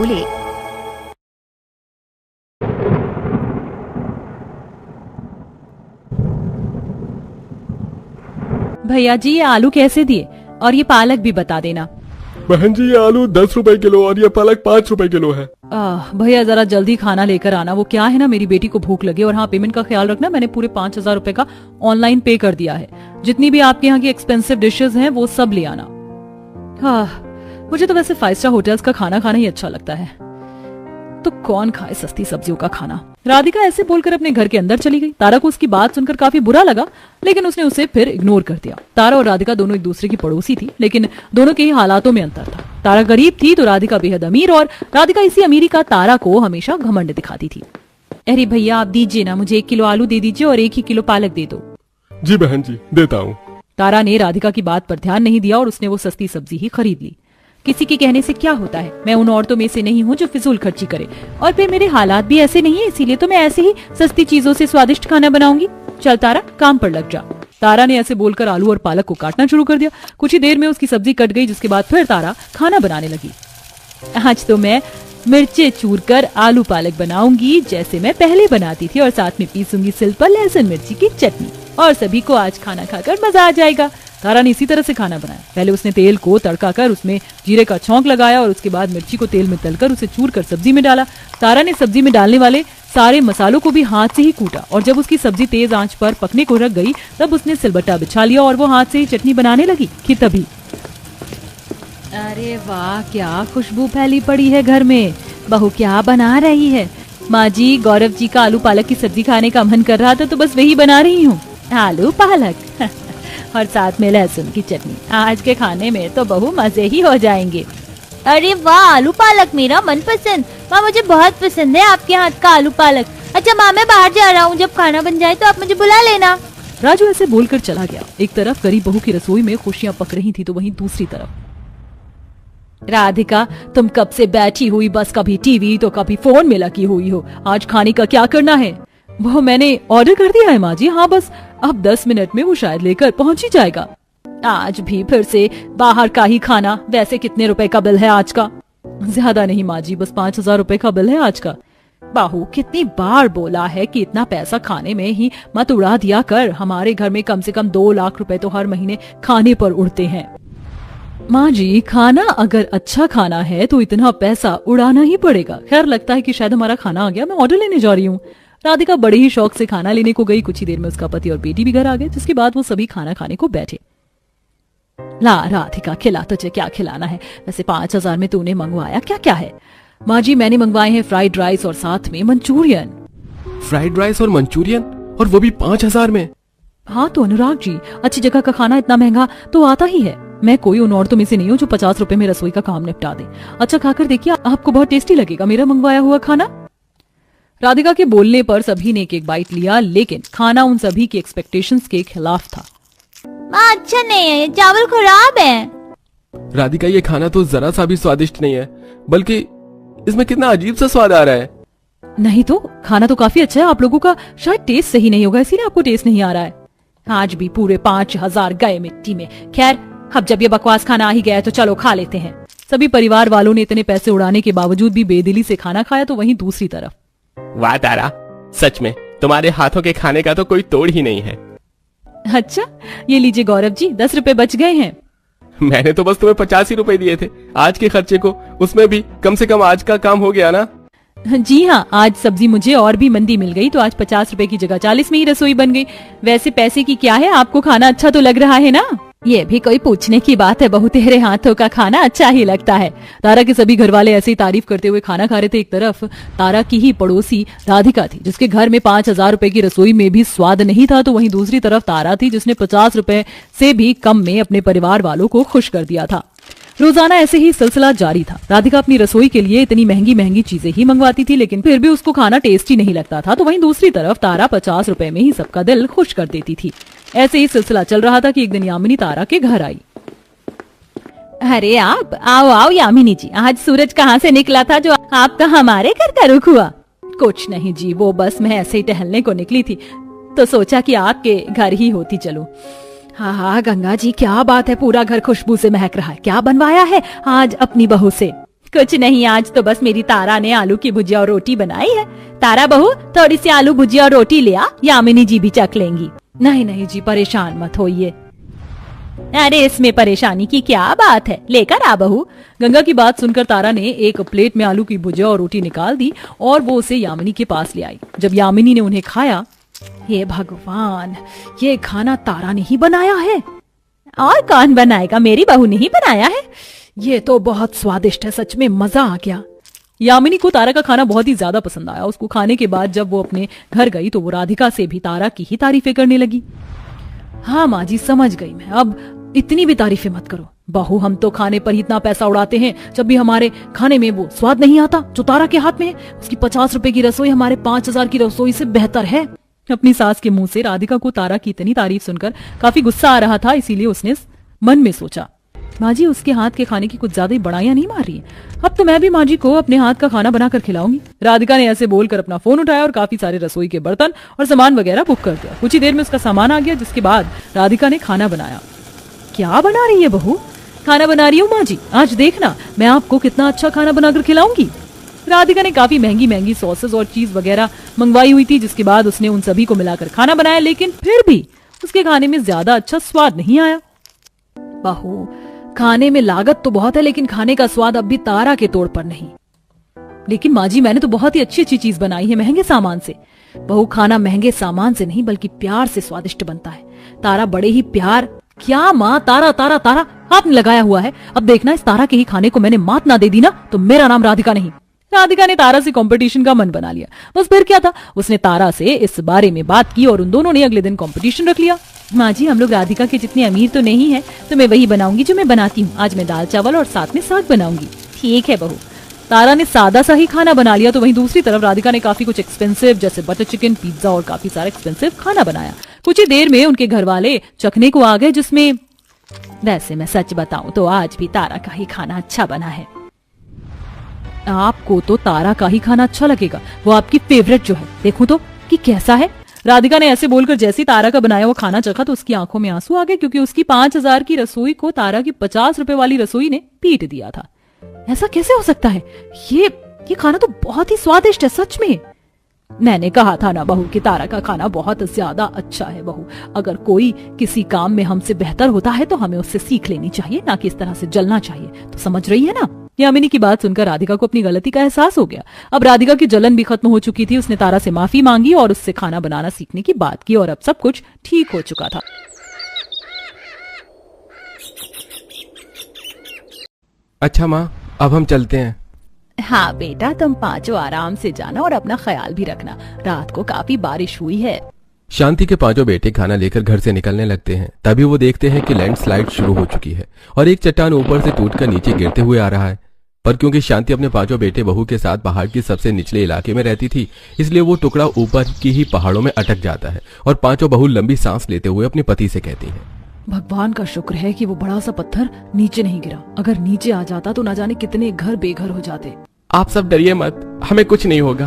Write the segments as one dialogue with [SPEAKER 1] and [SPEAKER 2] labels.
[SPEAKER 1] बोले,
[SPEAKER 2] भैया जी ये आलू कैसे दिए और ये पालक भी बता देना।
[SPEAKER 3] बहन जी ये आलू 10 रुपए किलो और ये पालक 5 रुपए किलो है।
[SPEAKER 2] भैया जरा जल्दी खाना लेकर आना, वो क्या है ना मेरी बेटी को भूख लगे। और हाँ, पेमेंट का ख्याल रखना, मैंने पूरे 5,000 रुपए का ऑनलाइन पे कर दिया है। जितनी भी आपके यहाँ की एक्सपेंसिव डिशेज हैं वो सब ले आना। हाँ, मुझे तो वैसे 5 स्टार होटल्स का खाना खाना ही अच्छा लगता है, तो कौन खाए सस्ती सब्जियों का खाना। राधिका ऐसे बोलकर अपने घर के अंदर चली गई। तारा को उसकी बात सुनकर काफी बुरा लगा, लेकिन उसने उसे फिर इग्नोर कर दिया। तारा और राधिका दोनों एक दूसरे की पड़ोसी थी, लेकिन दोनों के ही हालातों में अंतर था। तारा गरीब थी तो राधिका बेहद अमीर, और राधिका इसी अमीरी का तारा को हमेशा घमंड दिखाती थी। अरे भैया आप दीजिए ना, मुझे 1 किलो आलू दे दीजिए और 1 ही किलो पालक दे दो।
[SPEAKER 3] जी बहन जी देता हूँ।
[SPEAKER 2] तारा ने राधिका की बात पर ध्यान नहीं दिया और उसने वो सस्ती सब्जी ही खरीद ली। किसी के कहने से क्या होता है, मैं उन औरतों में से नहीं हूँ जो फिजूल खर्ची करे, और फिर मेरे हालात भी ऐसे नहीं है, इसीलिए तो मैं ऐसे ही सस्ती चीजों से स्वादिष्ट खाना बनाऊंगी। चल तारा काम पर लग जा। तारा ने ऐसे बोलकर आलू और पालक को काटना शुरू कर दिया। कुछ ही देर में उसकी सब्जी कट गई, जिसके बाद फिर तारा खाना बनाने लगी। आज तो मैं मिर्चे चूर कर आलू पालक बनाऊंगी जैसे मैं पहले बनाती थी, और साथ में पीसूंगी सिल पर लहसुन मिर्ची की चटनी, और सभी को आज खाना खाकर मजा आ जाएगा। तारा ने इसी तरह से खाना बनाया। पहले उसने तेल को तड़का कर उसमें जीरे का छौंक लगाया और उसके बाद मिर्ची को तेल में तलकर उसे चूर कर सब्जी में डाला। तारा ने सब्जी में डालने वाले सारे मसालों को भी हाथ से ही कूटा, और जब उसकी सब्जी तेज आंच पर पकने को रख गई तब उसने सिलबट्टा बिछा लिया और वो हाथ से ही चटनी बनाने लगी कि तभी अरे वाह, क्या खुशबू फैली पड़ी है घर में। बहू क्या बना रही है? माँ जी, गौरव जी का आलू पालक की सब्जी खाने का मन कर रहा था तो बस वही बना रही हूँ, आलू पालक और साथ में लहसुन की चटनी। आज के खाने में तो बहू मजे ही हो जाएंगे।
[SPEAKER 4] अरे वाह, आलू पालक मेरा मनपसंद। माँ मुझे बहुत पसंद है आपके हाथ का आलू पालक। अच्छा माँ मैं बाहर जा रहा हूँ, जब खाना बन जाए तो आप मुझे बुला लेना।
[SPEAKER 2] राजू ऐसे बोलकर चला गया। एक तरफ गरीब बहू की रसोई में खुशियाँ पक रही थी, तो वहीं दूसरी तरफ राधिका, तुम कब से बैठी हुई बस कभी टीवी तो कभी फोन में लगी हुई हो। आज खाने का क्या करना है? वो मैंने ऑर्डर कर दिया है माँ जी। हाँ बस अब 10 मिनट में वो शायद लेकर पहुंच ही जाएगा। आज भी फिर से बाहर का ही खाना। वैसे कितने रुपए का बिल है आज का? ज्यादा नहीं माँ जी, बस 5,000 रुपए का बिल है आज का। बाहू कितनी बार बोला है कि इतना पैसा खाने में ही मत उड़ा दिया कर। हमारे घर में कम से कम 2 लाख रुपए तो हर महीने खाने पर उड़ते हैं। माँ जी, खाना अगर अच्छा खाना है तो इतना पैसा उड़ाना ही पड़ेगा। खैर लगता है कि शायद हमारा खाना आ गया, मैं ऑर्डर लेने जा रही हूँ। राधिका बड़े ही शौक से खाना लेने को गई। कुछ ही देर में उसका पति और बेटी भी घर आ गए, जिसके बाद वो सभी खाना खाने को बैठे। ला राधिका, खिला, तुझे क्या खिलाना है? वैसे 5,000 में तूने मंगवाया क्या क्या है? माँ जी मैंने मंगवाए हैं फ्राइड राइस और साथ में मंचूरियन।
[SPEAKER 3] फ्राइड राइस और मंचूरियन, और वो भी 5,000 में?
[SPEAKER 2] हाँ तो अनुराग जी, अच्छी जगह का खाना इतना महंगा तो आता ही है। मैं कोई उन औरतों में से नहीं हूँ जो 50 रुपए में रसोई का काम निपटा दे। अच्छा खाकर देखिए, आपको बहुत टेस्टी लगेगा मेरा मंगवाया हुआ खाना। राधिका के बोलने पर सभी ने एक एक बाइट लिया, लेकिन खाना उन सभी की एक्सपेक्टेशंस के खिलाफ था।
[SPEAKER 4] माँ अच्छा नहीं है, चावल खराब है।
[SPEAKER 3] राधिका ये खाना तो जरा सा भी स्वादिष्ट नहीं है, बल्कि इसमें कितना अजीब सा स्वाद आ रहा है।
[SPEAKER 2] नहीं तो खाना तो काफी अच्छा है, आप लोगों का शायद टेस्ट सही नहीं होगा इसीलिए आपको टेस्ट नहीं आ रहा है। आज भी पूरे 5,000 गए मिट्टी में। खैर अब जब ये बकवास खाना आ ही गया है तो चलो खा लेते हैं। सभी परिवार वालों ने इतने पैसे उड़ाने के बावजूद भी बेदिली से खाना खाया। तो वहीं दूसरी तरफ
[SPEAKER 5] वाह तारा, सच में तुम्हारे हाथों के खाने का तो कोई तोड़ ही नहीं है।
[SPEAKER 2] अच्छा ये लीजिए गौरव जी, 10 रुपए बच गए हैं।
[SPEAKER 5] मैंने तो बस तुम्हें 85 ही रुपए दिए थे आज के खर्चे को, उसमें भी कम से कम आज का काम हो गया ना।
[SPEAKER 2] जी हाँ, आज सब्जी मुझे और भी मंदी मिल गई तो आज 50 रुपए की जगह 40 में ही रसोई बन गई। वैसे पैसे की क्या है, आपको खाना अच्छा तो लग रहा है ना? ये भी कोई पूछने की बात है, बहू तेरे हाथों का खाना अच्छा ही लगता है। तारा के सभी घर वाले ऐसे ही तारीफ करते हुए खाना खा रहे थे। एक तरफ तारा की ही पड़ोसी राधिका थी, जिसके घर में 5,000 रुपए की रसोई में भी स्वाद नहीं था। तो वहीं दूसरी तरफ तारा थी, जिसने 50 रुपए से भी कम में अपने परिवार वालों को खुश कर दिया था। रोजाना ऐसे ही सिलसिला जारी था। राधिका अपनी रसोई के लिए इतनी महंगी महंगी चीजें ही मंगवाती थी, लेकिन फिर भी उसको खाना टेस्टी नहीं लगता था। तो वहीं दूसरी तरफ तारा 50 रुपए में ही सबका दिल खुश कर देती थी। ऐसे ही सिलसिला चल रहा था कि एक दिन यामिनी तारा के घर आई।
[SPEAKER 4] अरे आप आओ आओ यामिनी जी, आज सूरज कहाँ से निकला था जो आपका हमारे घर का रुख हुआ?
[SPEAKER 2] कुछ नहीं जी, वो बस मैं ऐसे ही टहलने को निकली थी तो सोचा कि आपके घर ही होती चलूं। हाँ हाँ गंगा जी, क्या बात है, पूरा घर खुशबू से महक रहा है। क्या बनवाया है आज अपनी बहू से? कुछ नहीं, आज तो बस मेरी तारा ने आलू की भुजिया और रोटी बनाई है। तारा बहू, थोड़ी सी आलू भुजिया और रोटी ले आ, यामिनी जी भी चख लेंगी। नहीं नहीं जी, परेशान मत होइए। अरे इसमें परेशानी की क्या बात है, लेकर आ बहू। गंगा की बात सुनकर तारा ने एक प्लेट में आलू की भुजिया और रोटी निकाल दी और वो उसे यामिनी के पास ले आई। जब यामिनी ने उन्हें खाया, हे भगवान, ये खाना तारा ने ही बनाया है। और कौन बनाएगा, मेरी बहू ने ही बनाया है। ये तो बहुत स्वादिष्ट है, सच में मजा आ गया। यामिनी को तारा का खाना बहुत ही ज्यादा पसंद आया। उसको खाने के बाद जब वो अपने घर गई तो वो राधिका से भी तारा की ही तारीफें करने लगी। हाँ माँ जी, समझ गई मैं, अब इतनी भी तारीफें मत करो। बहू, हम तो खाने पर ही इतना पैसा उड़ाते हैं, जब भी हमारे खाने में वो स्वाद नहीं आता जो तारा के हाथ में है। उसकी 50 रुपए की रसोई हमारे 5000 की रसोई से बेहतर है। अपनी सास के मुंह से राधिका को तारा की इतनी तारीफ सुनकर काफी गुस्सा आ रहा था, इसीलिए उसने मन में सोचा, माँ जी उसके हाथ के खाने की कुछ ज्यादा ही बड़ाइयां नहीं मार रही है। अब तो मैं भी माँ जी को अपने हाथ का खाना बनाकर खिलाऊंगी। राधिका ने ऐसे बोलकर अपना फोन उठाया और काफी सारे रसोई के बर्तन और सामान वगैरह बुक कर दिया। कुछ ही देर में उसका सामान आ गया, जिसके बाद राधिका ने खाना बनाया। क्या बना रही है बहू? खाना बना रही हूँ माँ जी, आज देखना मैं आपको कितना अच्छा खाना बनाकर खिलाऊंगी। राधिका ने काफी महंगी महंगी सॉसेस और चीज वगैरह मंगवाई हुई थी, जिसके बाद उसने उन सभी को मिलाकर खाना बनाया, लेकिन फिर भी उसके खाने में ज्यादा अच्छा स्वाद नहीं आया। बहू, खाने में लागत तो बहुत है, लेकिन खाने का स्वाद अब भी तारा के तोड़ पर नहीं। लेकिन माँ जी, मैंने तो बहुत ही अच्छी अच्छी चीज बनाई है महंगे सामान से। बहू, खाना महंगे सामान से नहीं बल्कि प्यार से स्वादिष्ट बनता है। तारा बड़े ही प्यार। क्या माँ, तारा तारा तारा आपने लगाया हुआ है। अब देखना, इस तारा के ही खाने को मैंने मात ना दे दी ना तो मेरा नाम राधिका नहीं। राधिका ने तारा से कंपटीशन का मन बना लिया। बस फिर क्या था, उसने तारा से इस बारे में बात की और उन दोनों ने अगले दिन कंपटीशन रख लिया। माँ जी, हम लोग राधिका के जितने अमीर तो नहीं है, तो मैं वही बनाऊंगी जो मैं बनाती हूँ। आज मैं दाल चावल और साथ में साग बनाऊंगी। ठीक है बहू। तारा ने सादा सा ही खाना बना लिया, तो वहीं दूसरी तरफ राधिका ने काफी कुछ एक्सपेंसिव जैसे बटर चिकन, पिज्जा और काफी सारा एक्सपेंसिव खाना बनाया। कुछ ही देर में उनके घर वाले चखने को आ गए, जिसमें वैसे मैं सच बताऊं तो आज भी तारा का ही खाना अच्छा बना है। आपको तो तारा का ही खाना अच्छा लगेगा, वो आपकी फेवरेट जो है। देखूं तो कि कैसा है। राधिका ने ऐसे बोलकर जैसे ही तारा का बनाया वो खाना चखा तो उसकी आंखों में आंसू आ गए, क्योंकि उसकी 5000 की रसोई को तारा की 50 रुपए वाली रसोई ने पीट दिया था। ऐसा कैसे हो सकता है? ये खाना तो बहुत ही स्वादिष्ट है, सच में। मैंने कहा था ना बहू कि तारा का खाना बहुत ज्यादा अच्छा है। बहू, अगर कोई किसी काम में हमसे बेहतर होता है तो हमें उससे सीख लेनी चाहिए, ना कि इस तरह से जलना चाहिए। तो समझ रही है ना? यामिनी की बात सुनकर राधिका को अपनी गलती का एहसास हो गया। अब राधिका की जलन भी खत्म हो चुकी थी। उसने तारा से माफी मांगी और उससे खाना बनाना सीखने की बात की और अब सब कुछ ठीक हो चुका था।
[SPEAKER 3] अच्छा माँ, अब हम चलते हैं।
[SPEAKER 2] हाँ बेटा, तुम पांचों आराम से जाना और अपना ख्याल भी रखना। रात को काफी बारिश हुई है।
[SPEAKER 3] शांति के पांचों बेटे खाना लेकर घर से निकलने लगते हैं। तभी वो देखते हैं कि लैंडस्लाइड शुरू हो चुकी है और एक चट्टान ऊपर से टूटकर नीचे गिरते हुए आ रहा है। पर क्योंकि शांति अपने पांचों बेटे बहू के साथ पहाड़ की सबसे निचले इलाके में रहती थी, इसलिए वो टुकड़ा ऊपर की ही पहाड़ों में अटक जाता है और पांचों बहू लंबी सांस लेते हुए अपने पति से कहती हैं,
[SPEAKER 2] भगवान का शुक्र है कि वो बड़ा सा पत्थर नीचे नहीं गिरा। अगर नीचे आ जाता तो ना जाने कितने घर बेघर हो जाते।
[SPEAKER 5] आप सब डरिए मत, हमें कुछ नहीं होगा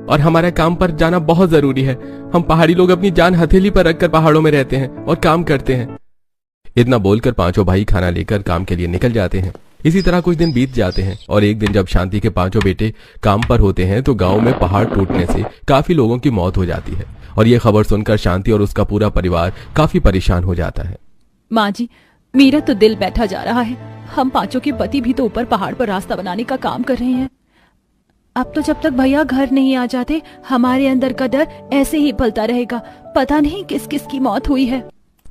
[SPEAKER 5] और हमारे काम पर जाना बहुत जरूरी है। हम पहाड़ी लोग अपनी जान हथेली पर रखकर पहाड़ों में रहते हैं और काम करते हैं।
[SPEAKER 3] इतना बोलकर पांचों भाई खाना लेकर काम के लिए निकल जाते हैं। इसी तरह कुछ दिन बीत जाते हैं और एक दिन जब शांति के पांचों बेटे काम पर होते हैं तो गांव में पहाड़ टूटने से काफी लोगों की मौत हो जाती है और ये खबर सुनकर शांति और उसका पूरा परिवार काफी परेशान हो जाता है।
[SPEAKER 2] माँ जी, मेरा तो दिल बैठा जा रहा है। हम पांचों के पति भी तो ऊपर पहाड़ पर रास्ता बनाने का काम कर रहे हैं। अब तो जब तक भैया घर नहीं आ जाते हमारे अंदर का डर ऐसे ही पलता रहेगा। पता नहीं किस किस की मौत हुई है।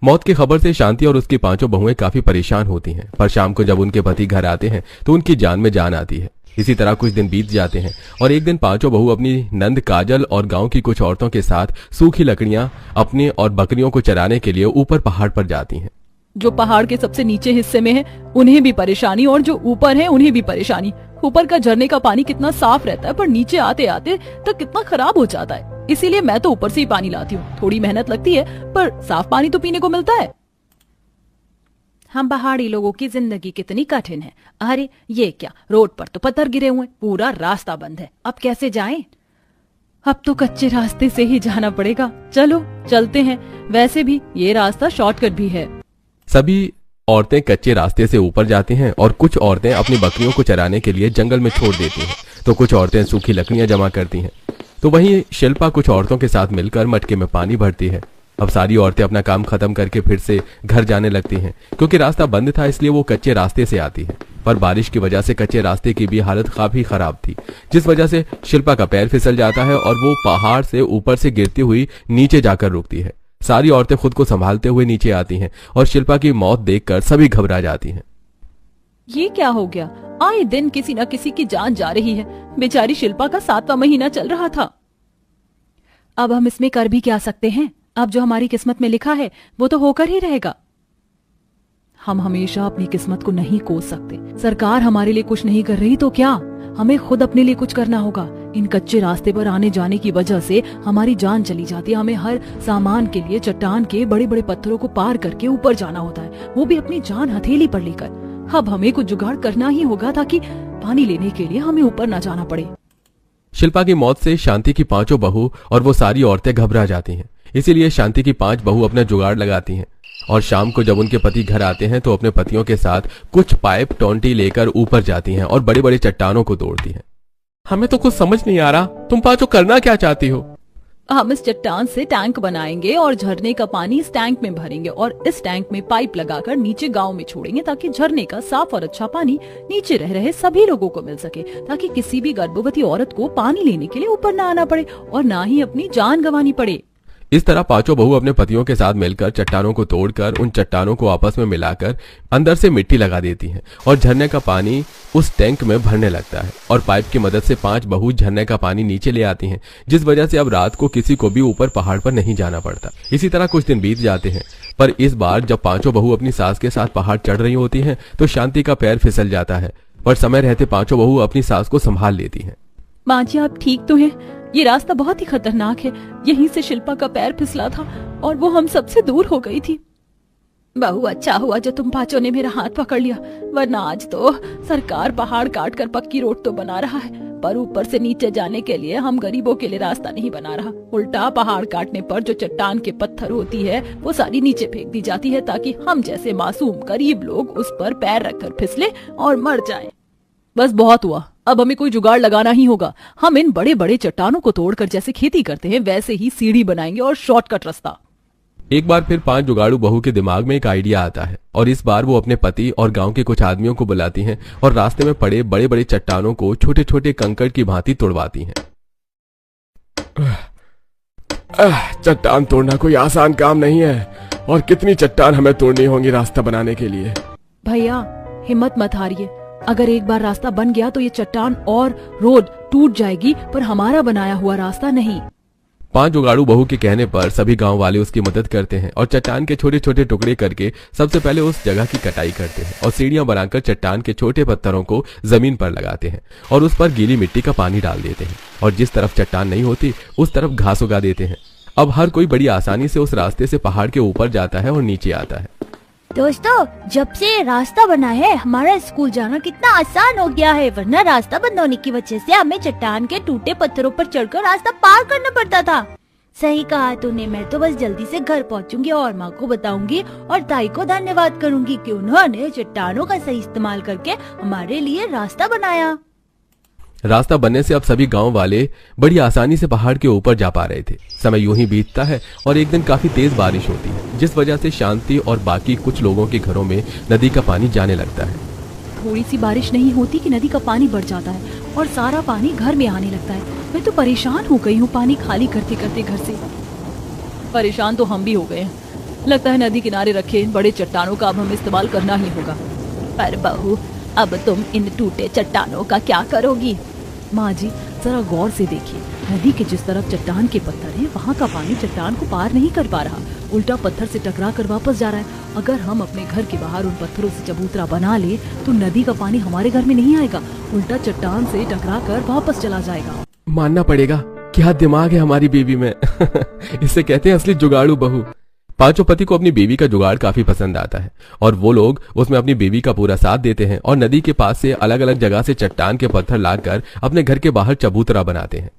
[SPEAKER 3] मौत की खबर से शांति और उसकी पांचों बहुएं काफी परेशान होती हैं, पर शाम को जब उनके पति घर आते हैं तो उनकी जान में जान आती है। इसी तरह कुछ दिन बीत जाते हैं और एक दिन पांचों बहू अपनी नंद काजल और गांव की कुछ औरतों के साथ सूखी लकड़ियां अपने और बकरियों को चराने के लिए ऊपर पहाड़ पर जाती हैं।
[SPEAKER 2] जो पहाड़ के सबसे नीचे हिस्से में है उन्हें भी परेशानी और जो ऊपर है उन्हें भी परेशानी। ऊपर का झरने का पानी कितना साफ रहता है पर नीचे आते आते तक कितना खराब हो जाता है। इसीलिए मैं तो ऊपर से ही पानी लाती हूँ। थोड़ी मेहनत लगती है पर साफ पानी तो पीने को मिलता है। हम पहाड़ी लोगों की जिंदगी कितनी कठिन है। अरे ये क्या, रोड पर तो पत्थर गिरे हुए, पूरा रास्ता बंद है। अब कैसे जाएं? अब तो कच्चे रास्ते से ही जाना पड़ेगा। चलो चलते हैं, वैसे भी ये रास्ता शॉर्टकट भी है।
[SPEAKER 3] सभी औरतें कच्चे रास्ते से ऊपर जाती हैं और कुछ औरतें अपनी बकरियों को चराने के लिए जंगल में छोड़ देती हैं, तो कुछ औरतें सूखी लकड़ियां जमा करती हैं। तो वहीं शिल्पा कुछ औरतों के साथ मिलकर मटके में पानी भरती है। अब सारी औरतें अपना काम खत्म करके फिर से घर जाने लगती हैं। क्योंकि रास्ता बंद था इसलिए वो कच्चे रास्ते से आती है, पर बारिश की वजह से कच्चे रास्ते की भी हालत काफी खराब थी, जिस वजह से शिल्पा का पैर फिसल जाता है और वो पहाड़ से ऊपर से गिरती हुई नीचे जाकर रुकती है। सारी औरतें खुद को संभालते हुए नीचे आती हैं और शिल्पा की मौत देखकर सभी घबरा जाती हैं।
[SPEAKER 2] ये क्या हो गया? आए दिन किसी न किसी की जान जा रही है। बेचारी शिल्पा का 7वां महीना चल रहा था। अब हम इसमें कर भी क्या सकते हैं? अब जो हमारी किस्मत में लिखा है वो तो होकर ही रहेगा। हम हमेशा अपनी किस्मत को नहीं कोस सकते। सरकार हमारे लिए कुछ नहीं कर रही तो क्या, हमें खुद अपने लिए कुछ करना होगा। इन कच्चे रास्ते पर आने जाने की वजह से हमारी जान चली जाती है। हमें हर सामान के लिए चट्टान के बड़े बड़े पत्थरों को पार करके ऊपर जाना होता है, वो भी अपनी जान हथेली पर लेकर। अब हमें कुछ जुगाड़ करना ही होगा ताकि पानी लेने के लिए हमें ऊपर न जाना पड़े।
[SPEAKER 3] शिल्पा की मौत से शांति की 5 बहू और वो सारी औरतें घबरा जाती हैं। इसीलिए शांति की 5 बहू अपना जुगाड़ लगाती हैं और शाम को जब उनके पति घर आते हैं तो अपने पतियों के साथ कुछ पाइप टोंटी लेकर ऊपर जाती हैं और बड़े बड़े चट्टानों को तोड़ती हैं।
[SPEAKER 5] हमें तो कुछ समझ नहीं आ रहा, तुम पांचों करना क्या चाहती हो?
[SPEAKER 2] हम इस चट्टान से टैंक बनाएंगे और झरने का पानी इस टैंक में भरेंगे और इस टैंक में पाइप लगाकर नीचे गांव में छोड़ेंगे ताकि झरने का साफ और अच्छा पानी नीचे रह रहे सभी लोगों को मिल सके, ताकि किसी भी गर्भवती औरत को पानी लेने के लिए ऊपर न आना पड़े और न ही अपनी जान गंवानी पड़े।
[SPEAKER 3] इस तरह 5 बहू अपने पतियों के साथ मिलकर चट्टानों को तोड़कर उन चट्टानों को आपस में मिलाकर अंदर से मिट्टी लगा देती हैं और झरने का पानी उस टैंक में भरने लगता है और पाइप की मदद से 5 बहू झरने का पानी नीचे ले आती हैं, जिस वजह से अब रात को किसी को भी ऊपर पहाड़ पर नहीं जाना पड़ता। इसी तरह कुछ दिन बीत जाते हैं, पर इस बार जब 5 बहू अपनी सास के साथ पहाड़ चढ़ रही होती हैं तो शांति का पैर फिसल जाता है, पर समय रहते 5 बहू अपनी सास को संभाल लेती हैं।
[SPEAKER 2] माँ जी आप ठीक तो हैं? ये रास्ता बहुत ही खतरनाक है। यहीं से शिल्पा का पैर फिसला था और वो हम सबसे दूर हो गई थी। बहू अच्छा हुआ जो तुम पांचों ने मेरा हाथ पकड़ लिया, वरना आज तो सरकार पहाड़ काट कर पक्की रोड तो बना रहा है, पर ऊपर से नीचे जाने के लिए हम गरीबों के लिए रास्ता नहीं बना रहा। उल्टा पहाड़ काटने पर जो चट्टान के पत्थर होती है वो सारी नीचे फेंक दी जाती है ताकि हम जैसे मासूम गरीब लोग उस पर पैर रखकर फिसले और मर जाएं। बस बहुत हुआ, अब हमें कोई जुगाड़ लगाना ही होगा। हम इन बड़े बड़े चट्टानों को तोड़कर जैसे खेती करते हैं वैसे ही सीढ़ी बनाएंगे और शॉर्टकट रास्ता।
[SPEAKER 3] एक बार फिर 5 जुगाड़ू बहू के दिमाग में एक आइडिया आता है और इस बार वो अपने पति और गांव के कुछ आदमियों को बुलाती हैं और रास्ते में पड़े बड़े बड़े चट्टानों को छोटे छोटे कंकड़ की भांति तोड़वाती हैं।
[SPEAKER 5] चट्टान तोड़ना कोई आसान काम नहीं है और कितनी चट्टान हमें तोड़नी होंगी रास्ता बनाने के लिए।
[SPEAKER 2] भैया हिम्मत मत हारिए, अगर एक बार रास्ता बन गया तो ये चट्टान और रोड टूट जाएगी, पर हमारा बनाया हुआ रास्ता नहीं।
[SPEAKER 3] 5 जुगाड़ू बहू के कहने पर सभी गांव वाले उसकी मदद करते हैं और चट्टान के छोटे छोटे टुकड़े करके सबसे पहले उस जगह की कटाई करते हैं और सीढ़ियां बनाकर चट्टान के छोटे पत्थरों को जमीन पर लगाते हैं और उस पर गीली मिट्टी का पानी डाल देते हैं और जिस तरफ चट्टान नहीं होती उस तरफ घास उगा देते हैं। अब हर कोई बड़ी आसानी से उस रास्ते से पहाड़ के ऊपर जाता है और नीचे आता है।
[SPEAKER 4] दोस्तों, जब से रास्ता बना है हमारा स्कूल जाना कितना आसान हो गया है, वरना रास्ता बंद होने की वजह से हमें चट्टान के टूटे पत्थरों पर चढ़कर रास्ता पार करना पड़ता था। सही कहा तूने, मैं तो बस जल्दी से घर पहुंचूंगी और माँ को बताऊंगी और ताई को धन्यवाद करूंगी कि उन्होंने चट्टानों का सही इस्तेमाल करके हमारे लिए रास्ता बनाया।
[SPEAKER 3] रास्ता बनने से अब सभी गांव वाले बड़ी आसानी से पहाड़ के ऊपर जा पा रहे थे। समय यूं ही बीतता है और एक दिन काफी तेज बारिश होती है, जिस वजह से शांति और बाकी कुछ लोगों के घरों में नदी का पानी जाने लगता है।
[SPEAKER 2] थोड़ी सी बारिश नहीं होती कि नदी का पानी बढ़ जाता है और सारा पानी घर में आने लगता है। मैं तो परेशान हो गई हूँ पानी खाली करते करते घर से। परेशान तो हम भी हो गए हैं। लगता है नदी किनारे रखे बड़े चट्टानों का अब हमें इस्तेमाल करना ही होगा। पर बहू, अब तुम इन टूटे चट्टानों का क्या करोगी? माँ जी जरा गौर से देखिए, नदी के जिस तरफ चट्टान के पत्थर हैं, वहाँ का पानी चट्टान को पार नहीं कर पा रहा, उल्टा पत्थर से टकरा कर वापस जा रहा है। अगर हम अपने घर के बाहर उन पत्थरों से चबूतरा बना ले तो नदी का पानी हमारे घर में नहीं आएगा, उल्टा चट्टान से टकरा कर वापस चला जाएगा।
[SPEAKER 5] मानना पड़ेगा, क्या दिमाग है हमारी बीवी में। इसे कहते हैं असली जुगाड़ू बहू।
[SPEAKER 3] 5 पति को अपनी बीवी का जुगाड़ काफी पसंद आता है और वो लोग उसमें अपनी बीवी का पूरा साथ देते हैं और नदी के पास से अलग अलग जगह से चट्टान के पत्थर लाकर अपने घर के बाहर चबूतरा बनाते हैं।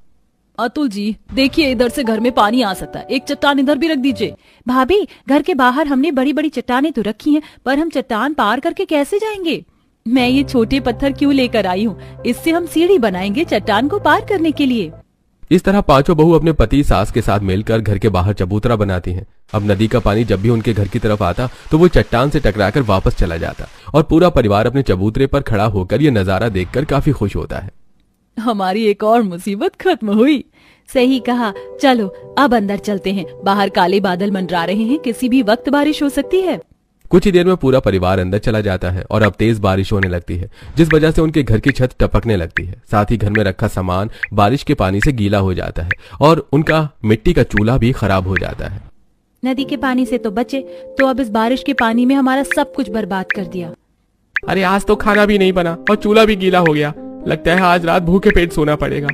[SPEAKER 2] अतुल जी देखिए, इधर से घर में पानी आ सकता है, एक चट्टान इधर भी रख दीजिए।
[SPEAKER 4] भाभी, घर के बाहर हमने बड़ी बड़ी चट्टानें तो रखी हैं, पर हम चट्टान पार करके कैसे जाएंगे?
[SPEAKER 2] मैं ये छोटे पत्थर क्यों लेकर आई हूँ, इससे हम सीढ़ी बनाएंगे चट्टान को पार करने के लिए।
[SPEAKER 3] इस तरह पांचों बहू अपने पति सास के साथ मिलकर घर के बाहर चबूतरा बनाती हैं। अब नदी का पानी जब भी उनके घर की तरफ आता तो वो चट्टान से टकराकर वापस चला जाता और पूरा परिवार अपने चबूतरे पर खड़ा होकर ये नजारा देखकर काफी खुश होता है।
[SPEAKER 2] हमारी एक और मुसीबत खत्म हुई।
[SPEAKER 4] सही कहा। चलो अब अंदर चलते हैं, बाहर काले बादल मंडरा रहे हैं, किसी भी वक्त बारिश हो सकती है।
[SPEAKER 3] कुछ ही देर में पूरा परिवार अंदर चला जाता है और अब तेज बारिश होने लगती है, जिस वजह से उनके घर की छत टपकने लगती है। साथ ही घर में रखा सामान बारिश के पानी से गीला हो जाता है और उनका मिट्टी का चूल्हा भी खराब हो जाता है।
[SPEAKER 4] नदी के पानी से तो बचे, तो अब इस बारिश के पानी में हमारा सब कुछ बर्बाद कर दिया।
[SPEAKER 5] अरे आज तो खाना भी नहीं बना और चूल्हा भी गीला हो गया। लगता है आज रात भूखे पेट सोना पड़ेगा।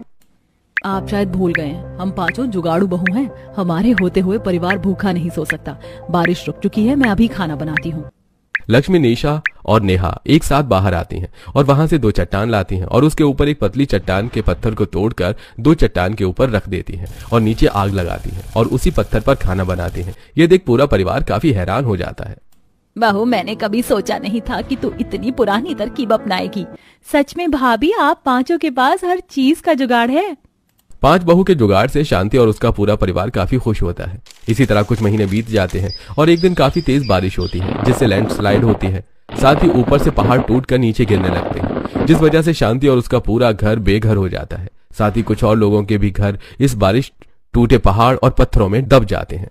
[SPEAKER 2] आप शायद भूल गए हैं, हम पांचों जुगाड़ू बहू हैं, हमारे होते हुए परिवार भूखा नहीं सो सकता। बारिश रुक चुकी है, मैं अभी खाना बनाती हूँ।
[SPEAKER 3] लक्ष्मी, निशा और नेहा एक साथ बाहर आती हैं और वहां से 2 चट्टान लाती हैं और उसके ऊपर एक पतली चट्टान के पत्थर को तोड़कर 2 चट्टान के ऊपर रख देती हैं और नीचे आग लगाती हैं और उसी पत्थर पर खाना बनाती हैं। ये देख पूरा परिवार काफी हैरान हो जाता है।
[SPEAKER 4] बहू, मैंने कभी सोचा नहीं था कि तू इतनी पुरानी तरकीब अपनाएगी। सच में भाभी, आप पांचों के पास हर चीज का जुगाड़ है।
[SPEAKER 3] 5 बहू के जुगाड़ से शांति और उसका पूरा परिवार काफी खुश होता है। इसी तरह कुछ महीने बीत जाते हैं और एक दिन काफी तेज बारिश होती है, जिससे लैंडस्लाइड होती है। साथ ही ऊपर से पहाड़ टूटकर नीचे गिरने लगते हैं, जिस वजह से शांति और उसका पूरा घर बेघर हो जाता है। साथ ही कुछ और लोगों के भी घर इस बारिश, टूटे पहाड़ और पत्थरों में दब जाते हैं।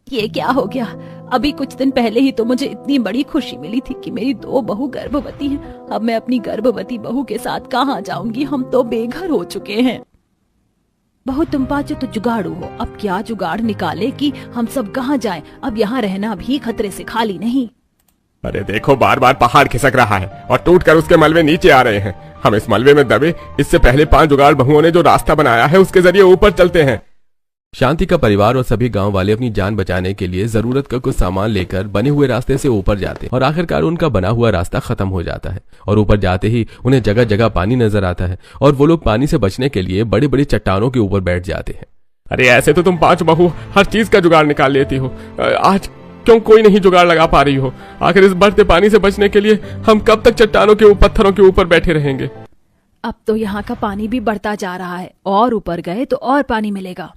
[SPEAKER 4] ये क्या हो गया? अभी कुछ दिन पहले ही तो मुझे इतनी बड़ी खुशी मिली थी कि मेरी 2 बहू गर्भवती हैं। अब मैं अपनी गर्भवती बहू के साथ कहाँ जाऊंगी? हम तो बेघर हो चुके हैं। बहू, तुम पांचों तो जुगाड़ू हो, अब क्या जुगाड़ निकाले कि हम सब कहाँ जाएं? अब यहाँ रहना भी खतरे से खाली नहीं।
[SPEAKER 5] अरे देखो, बार बार पहाड़ खिसक रहा है और टूटकर उसके मलबे नीचे आ रहे हैं। हम इस मलबे में दबे इससे पहले 5 जुगाड़ बहुओं ने जो रास्ता बनाया है उसके जरिए ऊपर चलते हैं।
[SPEAKER 3] शांति का परिवार और सभी गांव वाले अपनी जान बचाने के लिए जरूरत का कुछ सामान लेकर बने हुए रास्ते से ऊपर जाते हैं और आखिरकार उनका बना हुआ रास्ता खत्म हो जाता है और ऊपर जाते ही उन्हें जगह जगह पानी नजर आता है और वो लोग पानी से बचने के लिए बड़ी बड़ी चट्टानों के ऊपर बैठ जाते हैं।
[SPEAKER 5] अरे ऐसे तो तुम 5 बहू हर चीज का जुगाड़ निकाल लेती हो, आज क्यों कोई नहीं जुगाड़ लगा पा रही हो? आखिर इस बढ़ते पानी से बचने के लिए हम कब तक चट्टानों के पत्थरों के ऊपर बैठे रहेंगे?
[SPEAKER 4] अब तो यहाँ का पानी भी बढ़ता जा रहा है और ऊपर गए तो और पानी मिलेगा।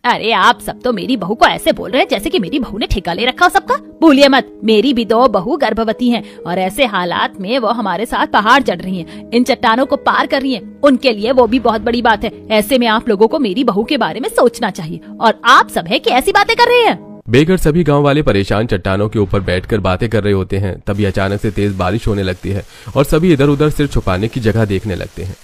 [SPEAKER 4] अरे आप सब तो मेरी बहू को ऐसे बोल रहे हैं जैसे कि मेरी बहू ने ठेका ले रखा हो सबका। भूलिए मत, मेरी भी 2 बहू गर्भवती हैं और ऐसे हालात में वो हमारे साथ पहाड़ चढ़ रही हैं, इन चट्टानों को पार कर रही हैं। उनके लिए वो भी बहुत बड़ी बात है। ऐसे में आप लोगों को मेरी बहू के बारे में सोचना चाहिए और आप सब है कि ऐसी बातें कर रहे हैं।
[SPEAKER 3] बेघर सभी गांव वाले परेशान चट्टानों के ऊपर बैठकर बातें कर रहे होते हैं। तभी अचानक से तेज बारिश होने लगती है और सभी इधर उधर सिर छुपाने की जगह देखने लगते हैं।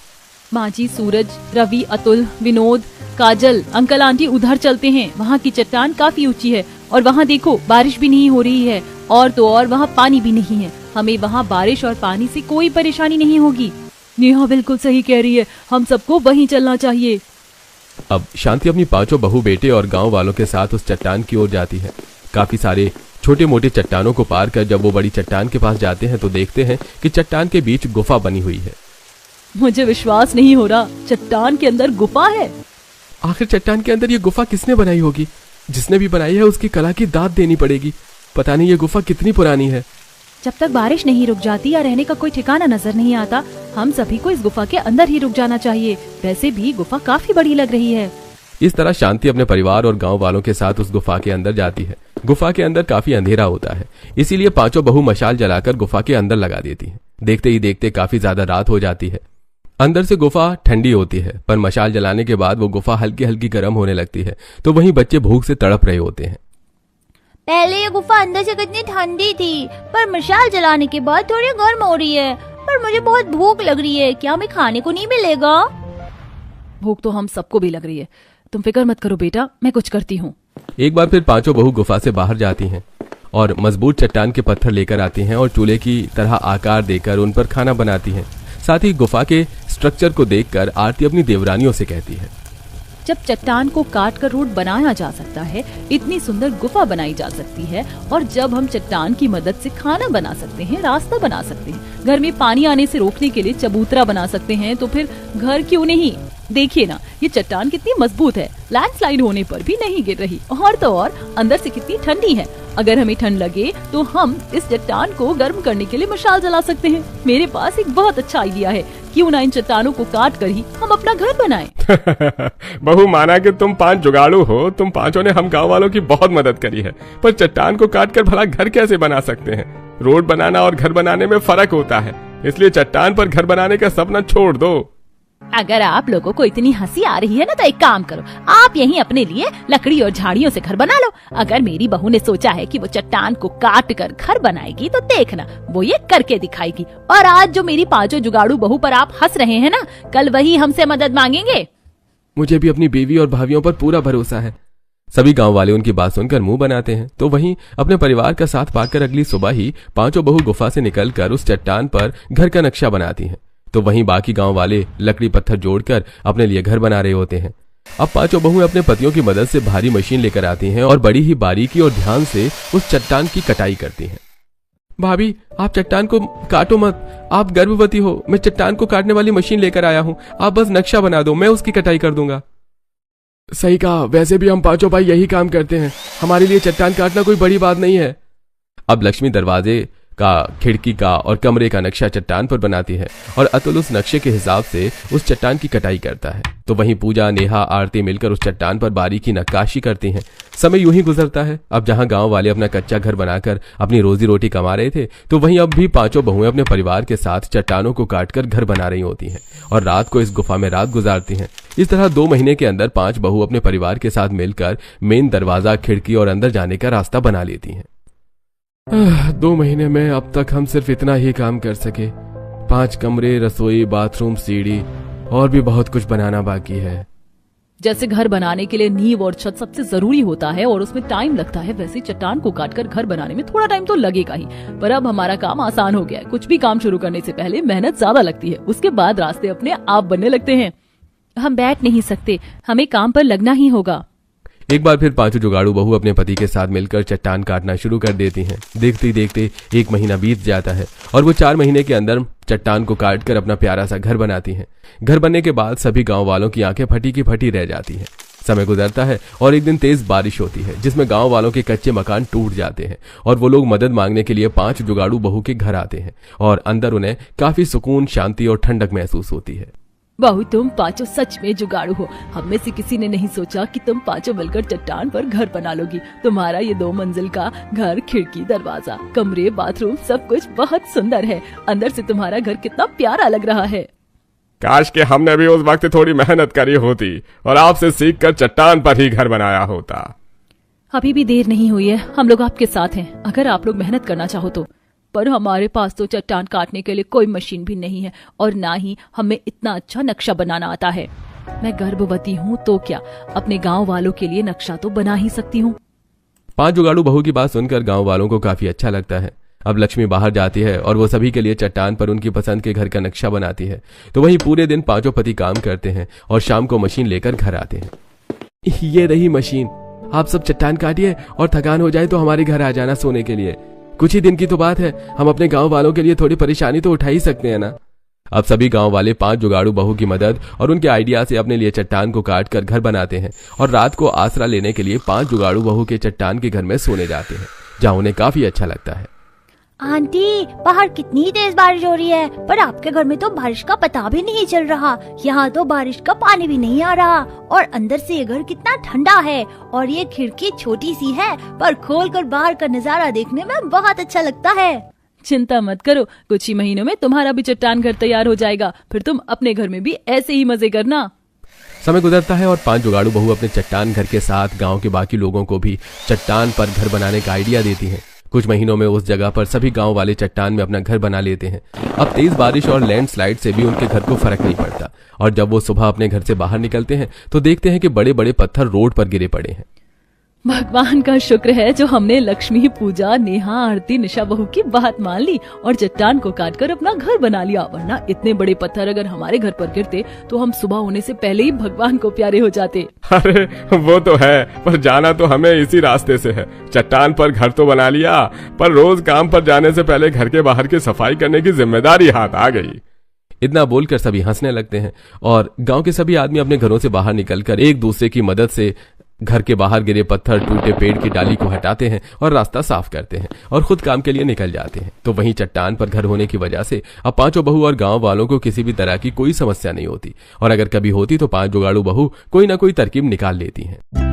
[SPEAKER 2] माँ जी, सूरज, रवि, अतुल, विनोद, काजल, अंकल आंटी उधर चलते हैं। वहाँ की चट्टान काफी ऊंची है और वहाँ देखो बारिश भी नहीं हो रही है और तो और वहाँ पानी भी नहीं है। हमें वहाँ बारिश और पानी से कोई परेशानी नहीं होगी। नेहा बिल्कुल सही कह रही है, हम सबको वहीं चलना चाहिए।
[SPEAKER 3] अब शांति अपनी 5 बहू बेटे और गांव वालों के साथ उस चट्टान की ओर जाती है। काफी सारे छोटे मोटे चट्टानों को पार कर जब वो बड़ी चट्टान के पास जाते हैं तो देखते हैं कि चट्टान के बीच गुफा बनी हुई है।
[SPEAKER 2] मुझे विश्वास नहीं हो रहा, चट्टान के अंदर गुफा है।
[SPEAKER 5] आखिर चट्टान के अंदर ये गुफा किसने बनाई होगी? जिसने भी बनाई है उसकी कला की दाद देनी पड़ेगी। पता नहीं ये गुफा कितनी पुरानी है।
[SPEAKER 4] जब तक बारिश नहीं रुक जाती या रहने का कोई ठिकाना नजर नहीं आता, हम सभी को इस गुफा के अंदर ही रुक जाना चाहिए। वैसे भी गुफा काफी बड़ी लग रही है।
[SPEAKER 3] इस तरह शांति अपने परिवार और गांव वालों के साथ उस गुफा के अंदर जाती है। गुफा के अंदर काफी अंधेरा होता है, इसीलिए 5 बहू मशाल जलाकर गुफा के अंदर लगा देती है। देखते ही देखते काफी ज्यादा रात हो जाती है। अंदर से गुफा ठंडी होती है, पर मशाल जलाने के बाद वो गुफा हल्की हल्की गर्म होने लगती है। तो वहीं बच्चे भूख से तड़प रहे होते हैं।
[SPEAKER 4] पहले ये गुफा अंदर से कितनी ठंडी थी, पर मशाल जलाने के बाद थोड़ी गर्म हो रही है। पर मुझे बहुत भूख लग रही है, क्या हमें खाने को नहीं मिलेगा?
[SPEAKER 2] भूख तो हम सबको भी लग रही है, तुम फिक्र मत करो बेटा, मैं कुछ करती हूँ।
[SPEAKER 3] एक बार फिर 5 बहू गुफा से बाहर जाती हैं और मजबूत चट्टान के पत्थर लेकर आती हैं और चूल्हे की तरह आकार देकर उन पर खाना बनाती हैं। साथ ही गुफा के स्ट्रक्चर को देखकर आरती अपनी देवरानियों से कहती है,
[SPEAKER 2] जब चट्टान को काट कर रोड बनाया जा सकता है, इतनी सुंदर गुफा बनाई जा सकती है, और जब हम चट्टान की मदद से खाना बना सकते हैं, रास्ता बना सकते हैं, घर में पानी आने से रोकने के लिए चबूतरा बना सकते हैं, तो फिर घर क्यों नहीं? देखिए ना, ये चट्टान कितनी मजबूत है, लैंडस्लाइड होने पर भी नहीं गिर रही। और तो और अंदर से कितनी ठंडी है। अगर हमें ठंड लगे तो हम इस चट्टान को गर्म करने के लिए मशाल जला सकते हैं। मेरे पास एक बहुत अच्छा आइडिया है, क्यों ना इन चट्टानों को काट कर ही हम अपना घर बनाएं।
[SPEAKER 5] बहू, माना कि तुम 5 जुगाड़ू हो, तुम पांचों ने हम गांव वालों की बहुत मदद करी है, पर चट्टान को काट कर भला घर कैसे बना सकते हैं? रोड बनाना और घर बनाने में फर्क होता है, इसलिए चट्टान पर घर बनाने का सपना छोड़ दो।
[SPEAKER 4] अगर आप लोगों को इतनी हंसी आ रही है ना, तो एक काम करो, आप यहीं अपने लिए लकड़ी और झाड़ियों से घर बना लो। अगर मेरी बहू ने सोचा है कि वो चट्टान को काट कर घर बनाएगी, तो देखना वो ये करके दिखाएगी। और आज जो मेरी 5 जुगाड़ू बहू पर आप हंस रहे हैं ना, कल वही हमसे मदद मांगेंगे।
[SPEAKER 3] मुझे भी अपनी बीवी और भाभियों पर पूरा भरोसा है। सभी गांव वाले उनकी बात सुनकर मुंह बनाते हैं। तो वहीं अपने परिवार का साथ पाकर अगली सुबह ही 5 बहू गुफा से निकलकर उस चट्टान पर घर का नक्शा बनाती हैं। तो वहीं बाकी गांव वाले लकड़ी पत्थर जोड़कर अपने लिए घर बना रहे होते हैं। अब 5 बहुएं अपने पतियों की मदद से भारी मशीन लेकर आती हैं और बड़ी ही बारीकी और ध्यान से उस चट्टान की कटाई करती हैं। भाभी, आप चट्टान को काटो मत, आप गर्भवती हो। मैं चट्टान को काटने वाली मशीन लेकर आया हूं, आप बस नक्शा बना दो, मैं उसकी कटाई कर दूंगा। सही कहा, वैसे भी हम 5 भाई यही काम करते हैं, हमारे लिए चट्टान काटना कोई बड़ी बात नहीं है। अब लक्ष्मी दरवाजे का, खिड़की का और कमरे का नक्शा चट्टान पर बनाती है और अतुल उस नक्शे के हिसाब से उस चट्टान की कटाई करता है। तो वहीं पूजा, नेहा, आरती मिलकर उस चट्टान पर बारीकी नक्काशी करती हैं। समय यूं ही गुजरता है। अब जहां गांव वाले अपना कच्चा घर बनाकर अपनी रोजी रोटी कमा रहे थे, तो वहीं अब भी 5 बहुएं अपने परिवार के साथ चट्टानों को काटकर घर बना रही होती हैं और रात को इस गुफा में रात गुजारती हैं। इस तरह 2 महीने के अंदर 5 बहू अपने परिवार के साथ मिलकर मेन दरवाजा, खिड़की और अंदर जाने का रास्ता बना लेती हैं। 2 महीने में अब तक हम सिर्फ इतना ही काम कर सके। 5 कमरे, रसोई, बाथरूम, सीढ़ी और भी बहुत कुछ बनाना बाकी है।
[SPEAKER 2] जैसे घर बनाने के लिए नींव और छत सबसे जरूरी होता है और उसमें टाइम लगता है, वैसे चट्टान को काटकर घर बनाने में थोड़ा टाइम तो लगेगा ही। पर अब हमारा काम आसान हो गया है। कुछ भी काम शुरू करने से पहले मेहनत ज्यादा लगती है, उसके बाद रास्ते अपने आप बनने लगते हैं।
[SPEAKER 4] हम बैठ नहीं सकते, हमें काम पर लगना ही होगा।
[SPEAKER 3] एक बार फिर 5 जुगाड़ू बहू अपने पति के साथ मिलकर चट्टान काटना शुरू कर देती हैं। देखते ही देखते 1 महीना बीत जाता है और वो 4 महीने के अंदर चट्टान को काटकर अपना प्यारा सा घर बनाती हैं। घर बनने के बाद सभी गांव वालों की आंखें फटी की फटी रह जाती हैं। समय गुजरता है और एक दिन तेज बारिश होती है, जिसमें गांव वालों के कच्चे मकान टूट जाते हैं और वो लोग मदद मांगने के लिए 5 जुगाड़ू बहू के घर आते हैं और अंदर उन्हें काफी सुकून, शांति और ठंडक महसूस होती है।
[SPEAKER 2] बहू, तुम 5 सच में जुगाड़ू हो। हम में से किसी ने नहीं सोचा कि तुम 5 मिलकर चट्टान पर घर बना लोगी। तुम्हारा ये 2 मंजिल का घर, खिड़की, दरवाजा, कमरे, बाथरूम, सब कुछ बहुत सुंदर है। अंदर से तुम्हारा घर कितना प्यारा लग रहा है।
[SPEAKER 5] काश कि हमने भी उस वक्त थोड़ी मेहनत करी होती और आपसे सीखकर चट्टान पर ही घर बनाया होता।
[SPEAKER 2] अभी भी देर नहीं हुई है, हम लोग आपके साथ हैं, अगर आप लोग मेहनत करना चाहो तो। पर हमारे पास तो चट्टान काटने के लिए कोई मशीन भी नहीं है और ना ही हमें इतना अच्छा नक्शा बनाना आता है। मैं गर्भवती हूँ तो क्या, अपने गांव वालों के लिए नक्शा तो बना ही सकती हूँ।
[SPEAKER 3] 5 जुगाड़ू बहू की बात सुनकर गांव वालों को काफी अच्छा लगता है। अब लक्ष्मी बाहर जाती है और वो सभी के लिए चट्टान पर उनकी पसंद के घर का नक्शा बनाती है। तो वहीं पूरे दिन 5 पति काम करते हैं और शाम को मशीन लेकर घर आते हैं। ये रही मशीन, आप सब चट्टान काटिए और थकान हो जाए तो हमारे घर आ जाना सोने के लिए। कुछ ही दिन की तो बात है, हम अपने गांव वालों के लिए थोड़ी परेशानी तो उठा ही सकते हैं ना। अब सभी गांव वाले 5 जुगाड़ू बहू की मदद और उनके आइडिया से अपने लिए चट्टान को काट कर घर बनाते हैं और रात को आसरा लेने के लिए 5 जुगाड़ू बहू के चट्टान के घर में सोने जाते हैं, जहां उन्हें काफी अच्छा लगता है।
[SPEAKER 4] आंटी, बाहर कितनी तेज बारिश हो रही है, पर आपके घर में तो बारिश का पता भी नहीं चल रहा। यहाँ तो बारिश का पानी भी नहीं आ रहा और अंदर से ये घर कितना ठंडा है और ये खिड़की छोटी सी है, पर खोलकर बाहर का नजारा देखने में बहुत अच्छा लगता है।
[SPEAKER 2] चिंता मत करो, कुछ ही महीनों में तुम्हारा भी चट्टान घर तैयार हो जाएगा, फिर तुम अपने घर में भी ऐसे ही मजे करना।
[SPEAKER 3] समय गुजरता है और 5 जुगाड़ू बहू अपने चट्टान घर के साथ गांव के बाकी लोगों को भी चट्टान पर घर बनाने का आइडिया देती हैं। कुछ महीनों में उस जगह पर सभी गांव वाले चट्टान में अपना घर बना लेते हैं। अब तेज बारिश और लैंडस्लाइड से भी उनके घर को फर्क नहीं पड़ता और जब वो सुबह अपने घर से बाहर निकलते हैं तो देखते हैं कि बड़े बड़े पत्थर रोड पर गिरे पड़े हैं।
[SPEAKER 2] भगवान का शुक्र है जो हमने लक्ष्मी, पूजा, नेहा, आरती, निशा बहू की बात मान ली और चट्टान को काटकर अपना घर बना लिया, वरना इतने बड़े पत्थर अगर हमारे घर पर गिरते तो हम सुबह होने से पहले ही भगवान को प्यारे हो जाते।
[SPEAKER 5] अरे वो तो है, पर जाना तो हमें इसी रास्ते से है। चट्टान पर घर तो बना लिया, पर रोज काम पर जाने से पहले घर के बाहर की सफाई करने की जिम्मेदारी हाथ आ गई।
[SPEAKER 3] इतना बोलकर सभी हंसने लगते हैं और गांव के सभी आदमी अपने घरों से बाहर निकलकर एक दूसरे की मदद से घर के बाहर गिरे पत्थर, टूटे पेड़ की डाली को हटाते हैं और रास्ता साफ करते हैं और खुद काम के लिए निकल जाते हैं। तो वहीं चट्टान पर घर होने की वजह से अब पांचों बहू और गांव वालों को किसी भी तरह की कोई समस्या नहीं होती, और अगर कभी होती तो 5 जुगाड़ू बहू कोई ना कोई तरकीब निकाल लेती हैं।